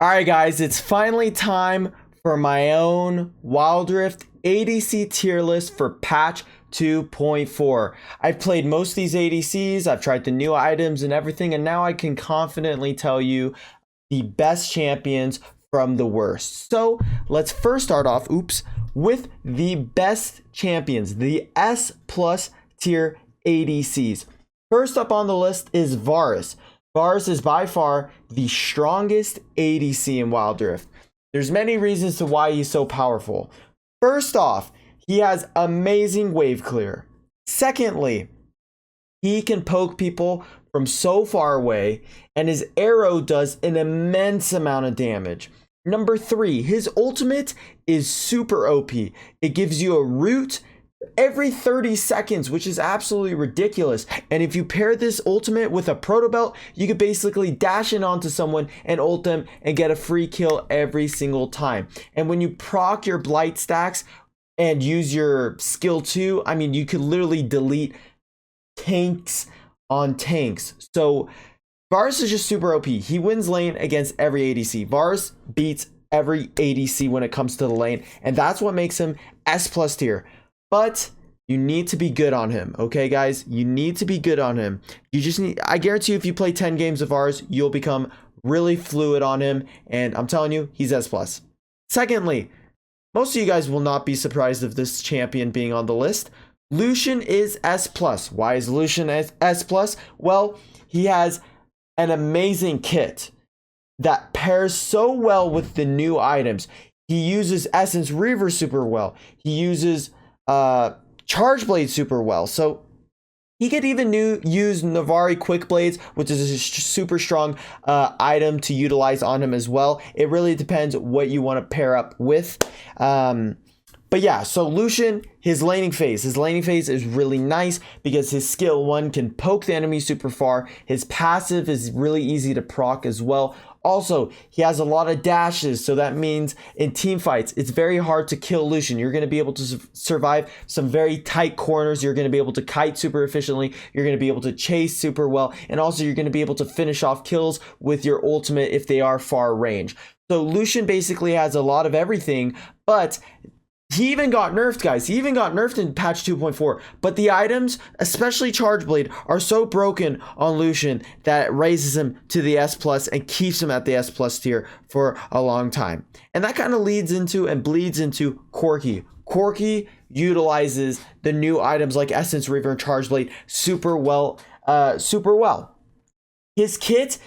Alright guys, it's finally time for my own Wild Rift ADC tier list for patch 2.4. I've played most of these ADCs, I've tried the new items and everything, and now I can confidently tell you the best champions from the worst. So let's first start off, with the best champions, the S plus tier ADCs. First up on the list is Varus. Varus is by far the strongest ADC in Wild Rift. There's many reasons to why he's so powerful. First off, he has amazing wave clear. Secondly, he can poke people from so far away, and his arrow does an immense amount of damage. Number 3, his ultimate is super OP. It gives you a root every 30 seconds, which is absolutely ridiculous. And if you pair this ultimate with a proto belt, you could basically dash in onto someone and ult them and get a free kill every single time. And when you proc your blight stacks and use your skill 2, I mean, you could literally delete tanks on tanks. So Varus is just super OP. He wins lane against every ADC. Varus beats every ADC when it comes to the lane, and that's what makes him S plus tier. But you need to be good on him, okay, guys? You need to be good on him. You just need, I guarantee you, if you play 10 games of Varus, you'll become really fluid on him, and I'm telling you, he's S plus. Secondly, most of you guys will not be surprised of this champion being on the list. Lucian is S plus. Why is Lucian S plus? Well, he has an amazing kit that pairs so well with the new items. He uses Essence Reaver super well. He uses Charge Blade super well. So he could even use Navari Quick Blades, which is a super strong item to utilize on him as well. It really depends what you want to pair up with. But yeah, so Lucian, his laning phase is really nice because his skill 1 can poke the enemy super far. His passive is really easy to proc as well. Also, he has a lot of dashes, so that means in team fights, it's very hard to kill Lucian. You're going to be able to survive some very tight corners. You're going to be able to kite super efficiently. You're going to be able to chase super well. And also, you're going to be able to finish off kills with your ultimate if they are far range. So Lucian basically has a lot of everything, but he even got nerfed, guys. He even got nerfed in patch 2.4. But the items, especially Charge Blade, are so broken on Lucian that it raises him to the S plus and keeps him at the S plus tier for a long time. And that kind of leads into and bleeds into Corki. Corki utilizes the new items like Essence Reaver and Charge Blade super well. His kit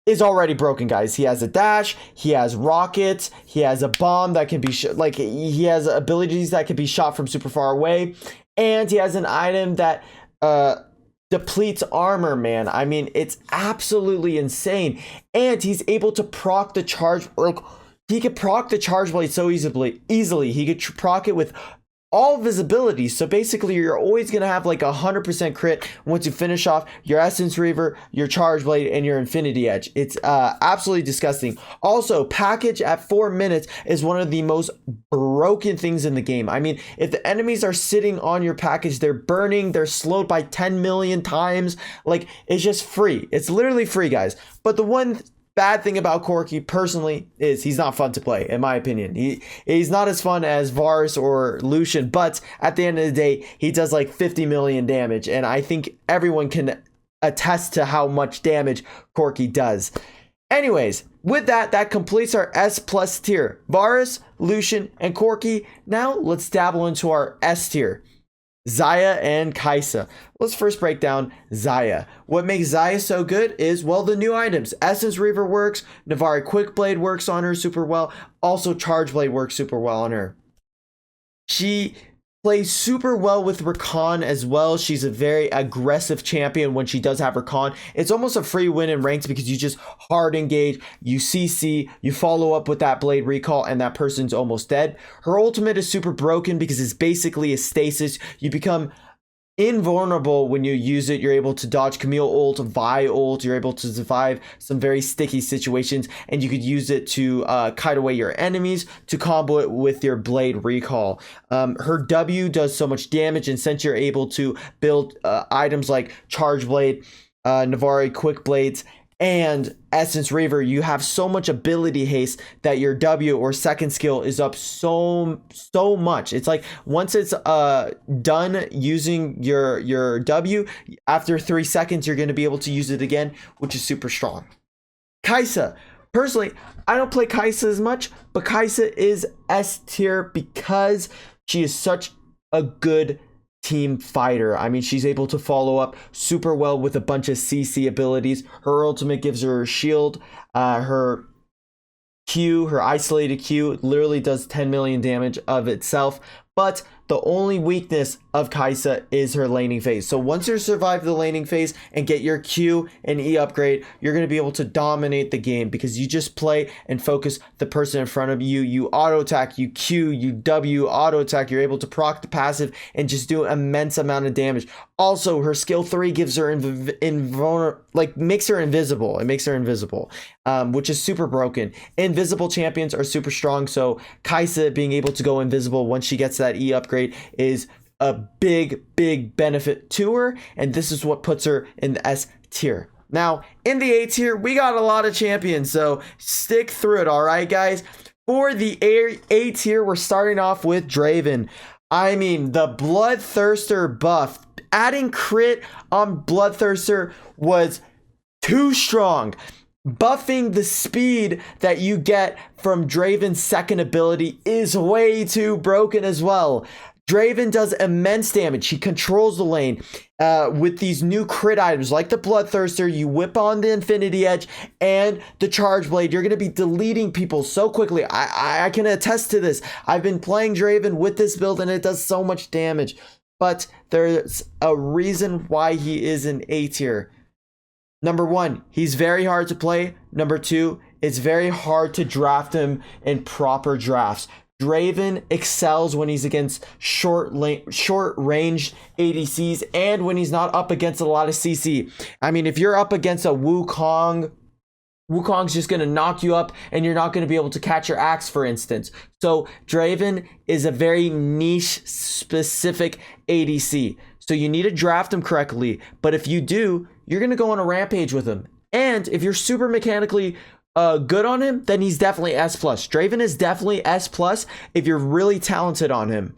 is already broken, guys. He has a dash, he has rockets, he has a bomb that can be he has abilities that can be shot from super far away, and he has an item that depletes armor, man. I mean, it's absolutely insane. And he's able to proc the charge, he could proc the Charge Blade so easily. He could proc it with all visibility. So basically, you're always going to have like 100% crit once you finish off your Essence Reaver, your Charge Blade, and your Infinity Edge. It's absolutely disgusting. Also, package at 4 minutes is one of the most broken things in the game. I mean, if the enemies are sitting on your package, they're burning, they're slowed by 10 million times. Like, it's just free. It's literally free, guys. But the one bad thing about Corki personally is he's not fun to play, in my opinion. He's not as fun as Varus or Lucian, but at the end of the day, he does like 50 million damage, and I think everyone can attest to how much damage Corki does. Anyways, with that completes our S plus tier. Varus, Lucian, and Corki. Now let's dabble into our S tier. Xayah and Kai'Sa. Let's first break down Xayah. What makes Xayah so good is, well, the new items. Essence Reaver works, Navari Quick Blade works on her super well, also Charge Blade works super well on her. She plays super well with Rakan as well. She's a very aggressive champion when she does have Rakan. It's almost a free win in ranks because you just hard engage, you CC, you follow up with that blade recall, and that person's almost dead. Her ultimate is super broken because it's basically a stasis. You become invulnerable when you use it. You're able to dodge Camille ult, Vi ult. You're able to survive some very sticky situations, and you could use it to kite away your enemies, to combo it with your blade recall. Her W does so much damage, and since you're able to build items like Charge Blade, Navari Quick Blades, and Essence Reaver, you have so much ability haste that your W or second skill is up so much. It's like once it's done using your W, after 3 seconds you're going to be able to use it again, which is super strong. Kai'Sa. Personally, I don't play Kai'Sa as much, but Kai'Sa is S tier because she is such a good team fighter. I mean, she's able to follow up super well with a bunch of CC abilities. Her ultimate gives her a shield. Her Q, her isolated Q, literally does 10 million damage of itself. But the only weakness of Kai'Sa is her laning phase. So once you survive the laning phase and get your Q and E upgrade, you're going to be able to dominate the game because you just play and focus the person in front of you. You auto attack, you Q, you W, auto attack. You're able to proc the passive and just do an immense amount of damage. Also, her skill 3 gives her makes her invisible. It makes her invisible, which is super broken. Invisible champions are super strong. So Kai'Sa being able to go invisible once she gets that E upgrade is a big benefit to her, and this is what puts her in the S tier. Now in the A tier we got a lot of champions, so stick through it. All right guys, for the A tier we're starting off with Draven. I mean, the Bloodthirster buff, adding crit on Bloodthirster was too strong. Buffing the speed that you get from Draven's second ability is way too broken as well. Draven does immense damage. He controls the lane with these new crit items like the Bloodthirster. You whip on the Infinity Edge and the Charge Blade. You're going to be deleting people so quickly. I can attest to this. I've been playing Draven with this build and it does so much damage. But there's a reason why he is an A tier. Number 1, he's very hard to play. Number 2, it's very hard to draft him in proper drafts. Draven excels when he's against short range ADCs and when he's not up against a lot of CC. I mean, if you're up against a Wukong's just going to knock you up and you're not going to be able to catch your axe, for instance. So Draven is a very niche specific ADC. So you need to draft him correctly. But if you do, you're going to go on a rampage with him. And if you're super mechanically good on him, then he's definitely S+. Draven is definitely S+ if you're really talented on him.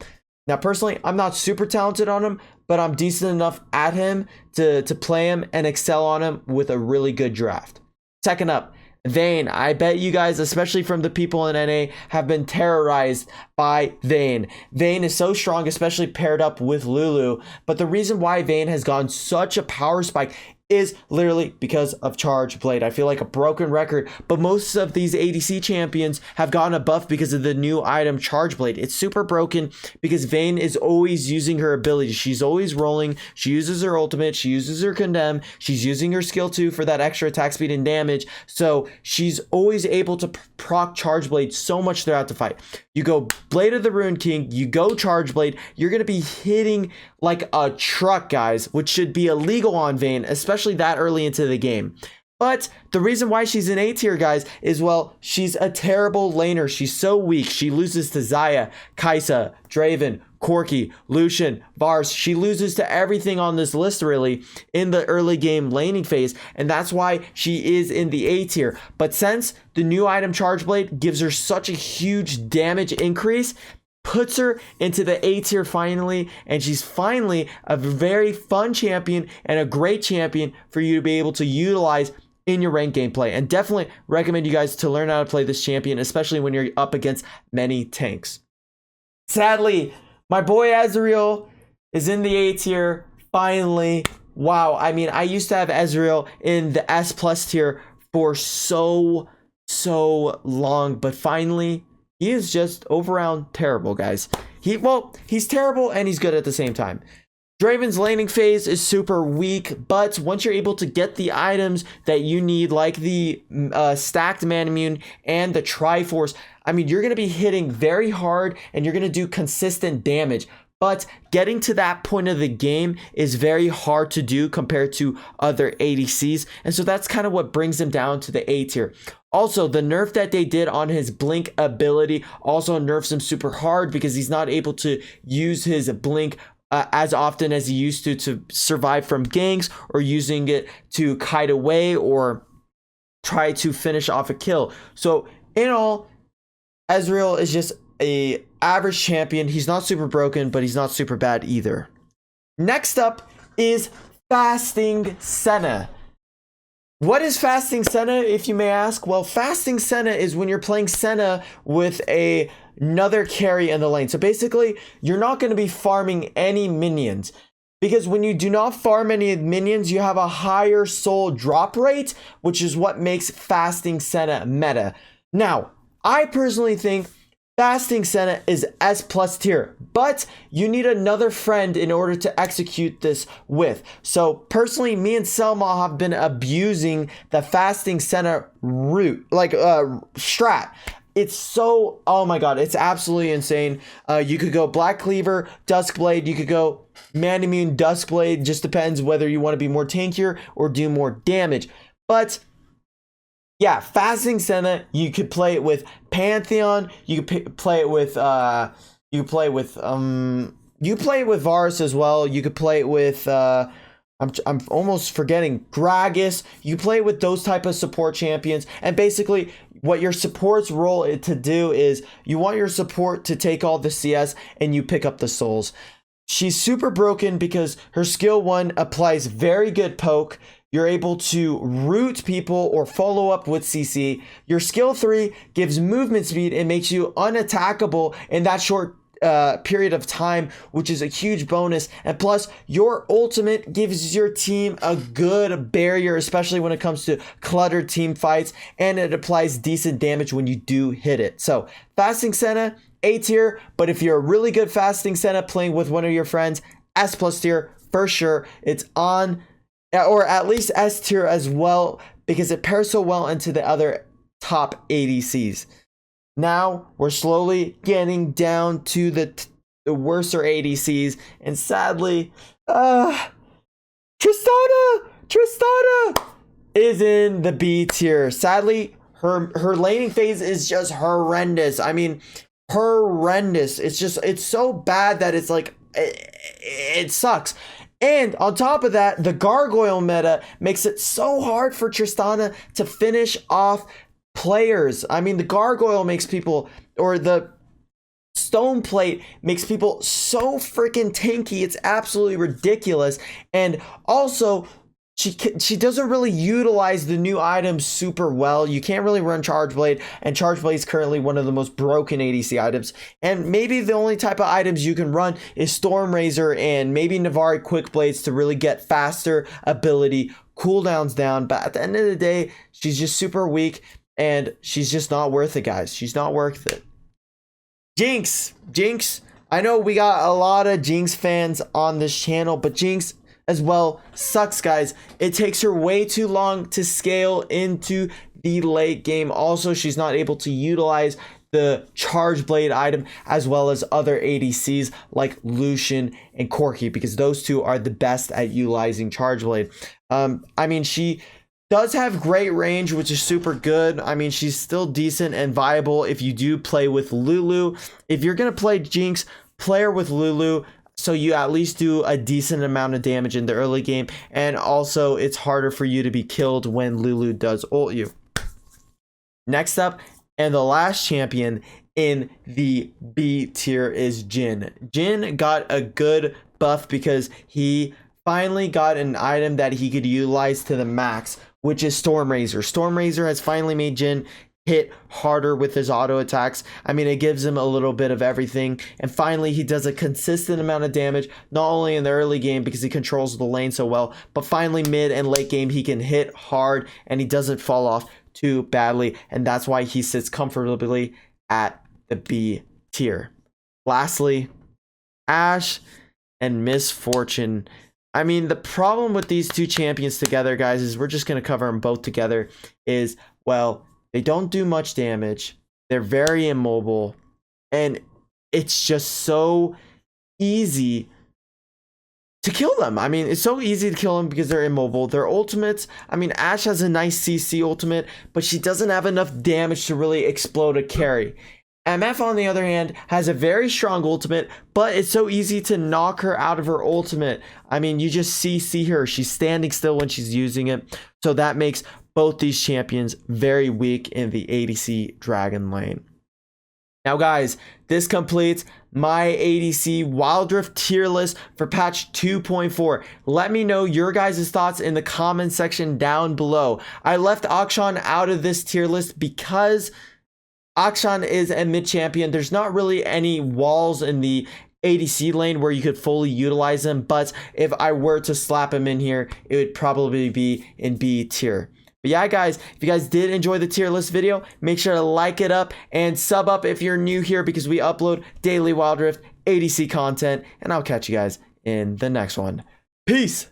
Now, personally, I'm not super talented on him, but I'm decent enough at him to play him and excel on him with a really good draft. Second up, Vayne. I bet you guys, especially from the people in NA, have been terrorized by Vayne. Vayne is so strong, especially paired up with Lulu. But the reason why Vayne has gone such a power spike is literally because of Charge Blade. I feel like a broken record, but most of these ADC champions have gotten a buff because of the new item Charge Blade. It's super broken because Vayne is always using her ability. She's always rolling. She uses her ultimate. She uses her condemn. She's using her skill 2 for that extra attack speed and damage. So she's always able to proc Charge Blade so much throughout the fight. You go Blade of the Ruined King, you go Charge Blade, you're going to be hitting like a truck, guys, which should be illegal on Vayne, especially that early into the game. But the reason why she's an A tier, guys, is, well, she's a terrible laner. She's so weak. She loses to Xayah, Kai'Sa, Draven, Corki, Lucian, Vars. She loses to everything on this list, really, in the early game laning phase, and that's why she is in the A tier. But since the new item Charge Blade gives her such a huge damage increase, puts her into the A tier finally, and she's finally a very fun champion and a great champion for you to be able to utilize in your ranked gameplay. And definitely recommend you guys to learn how to play this champion, especially when you're up against many tanks. Sadly, my boy Ezreal is in the A tier finally. Wow, I mean, I used to have Ezreal in the S+ tier for so long, but finally he is just overall terrible, guys. He's terrible and he's good at the same time. Draven's laning phase is super weak, but once you're able to get the items that you need, like the stacked Man Immune and the Triforce, I mean, you're going to be hitting very hard and you're going to do consistent damage. But getting to that point of the game is very hard to do compared to other ADCs. And so that's kind of what brings him down to the A tier. Also, the nerf that they did on his blink ability also nerfs him super hard because he's not able to use his blink as often as he used to survive from ganks or using it to kite away or try to finish off a kill. So in all, Ezreal is just a average champion. He's not super broken, but he's not super bad either. Next up is Fasting Senna. What is Fasting Senna, if you may ask? Well, Fasting Senna is when you're playing Senna with another carry in the lane. So basically, you're not going to be farming any minions. Because when you do not farm any minions, you have a higher soul drop rate, which is what makes Fasting Senna meta. Now, I personally think Fasting Senna is S+ tier, but you need another friend in order to execute this with. So personally, me and Selma have been abusing the Fasting Senna route, strat. It's so, oh my god, it's absolutely insane. You could go Black Cleaver, Duskblade, you could go Man Immune, Duskblade, just depends whether you want to be more tankier or do more damage. But yeah, Fasting Senna, you could play it with Pantheon, you could play it with you could play it with Varus as well. You could play it with I'm almost forgetting Gragas. You play it with those type of support champions, and basically what your support's role to do is you want your support to take all the CS and you pick up the souls. She's super broken because her skill 1 applies very good poke. You're able to root people or follow up with CC. Your skill 3 gives movement speed and makes you unattackable in that short period of time, which is a huge bonus. And plus, your ultimate gives your team a good barrier, especially when it comes to cluttered team fights, and it applies decent damage when you do hit it. So, Fasting Senna, A tier, but if you're a really good Fasting Senna playing with one of your friends, S+ tier for sure. It's on, or at least S tier as well, because it pairs so well into the other top ADCs. Now we're slowly getting down to the worser ADCs, and sadly, Tristana is in the B tier. Sadly, her laning phase is just horrendous. I mean, horrendous. It's so bad that it's like it sucks. And on top of that, the gargoyle meta makes it so hard for Tristana to finish off players. I mean, the gargoyle makes people, or the stone plate makes people so freaking tanky. It's absolutely ridiculous. And also, she doesn't really utilize the new items super well. You can't really run Charge Blade, and Charge Blade is currently one of the most broken ADC items. And maybe the only type of items you can run is Storm Razor and maybe Navari Quick Blades to really get faster ability, cooldowns down. But at the end of the day, she's just super weak, and she's just not worth it, guys. She's not worth it. Jinx. I know we got a lot of Jinx fans on this channel, but Jinx as well sucks, guys. It takes her way too long to scale into the late game. Also, she's not able to utilize the Charge Blade item as well as other ADCs like Lucian and Corki, because those two are the best at utilizing Charge Blade. I mean, she does have great range, which is super good. I mean, she's still decent and viable if you do play with Lulu. If you're gonna play Jinx, play her with Lulu, so you at least do a decent amount of damage in the early game, and also it's harder for you to be killed when Lulu does ult you. Next up, and the last champion in the B tier is Jhin. Jhin got a good buff because he finally got an item that he could utilize to the max, which is Storm Razor. Storm Razor has finally made Jhin hit harder with his auto attacks. I mean, it gives him a little bit of everything, and finally he does a consistent amount of damage, not only in the early game because he controls the lane so well, but finally mid and late game he can hit hard and he doesn't fall off too badly, and that's why he sits comfortably at the B tier. Lastly, Ashe and Miss Fortune. I mean, the problem with these two champions together, guys, is we're just going to cover them both together, is, well, they don't do much damage. They're very immobile. And it's just so easy to kill them. I mean, it's so easy to kill them because they're immobile. Their ultimates, I mean, Ashe has a nice CC ultimate, but she doesn't have enough damage to really explode a carry. MF, on the other hand, has a very strong ultimate, but it's so easy to knock her out of her ultimate. I mean, you just see her. She's standing still when she's using it. So that makes both these champions very weak in the ADC Dragon lane. Now guys, this completes my ADC Wild Rift tier list for patch 2.4. Let me know your guys' thoughts in the comment section down below. I left Akshan out of this tier list because Akshan is a mid champion. There's not really any walls in the ADC lane where you could fully utilize him, but if I were to slap him in here, it would probably be in B tier. But yeah, guys, if you guys did enjoy the tier list video, make sure to like it up and sub up if you're new here because we upload daily Wild Rift ADC content, and I'll catch you guys in the next one. Peace!